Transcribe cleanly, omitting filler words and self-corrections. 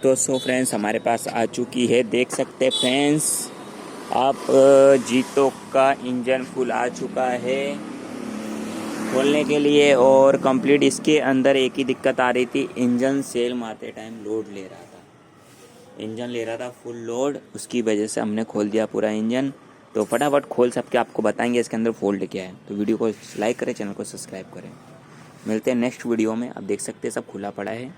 तो so friends हमारे पास आ चुकी है, देख सकते हैं फ्रेंड्स आप जीतो का इंजन फुल आ चुका है खोलने के लिए। और कंप्लीट इसके अंदर एक ही दिक्कत आ रही थी, इंजन सेल मारते टाइम लोड ले रहा था, इंजन ले रहा था फुल लोड, उसकी वजह से हमने खोल दिया पूरा इंजन। तो फटाफट खोल सबके आपको बताएंगे इसके अंदर फोल्ड क्या है। तो वीडियो को लाइक करें, चैनल को सब्सक्राइब करें। मिलते हैं नेक्स्ट वीडियो में। आप देख सकते हैं सब खुला पड़ा है।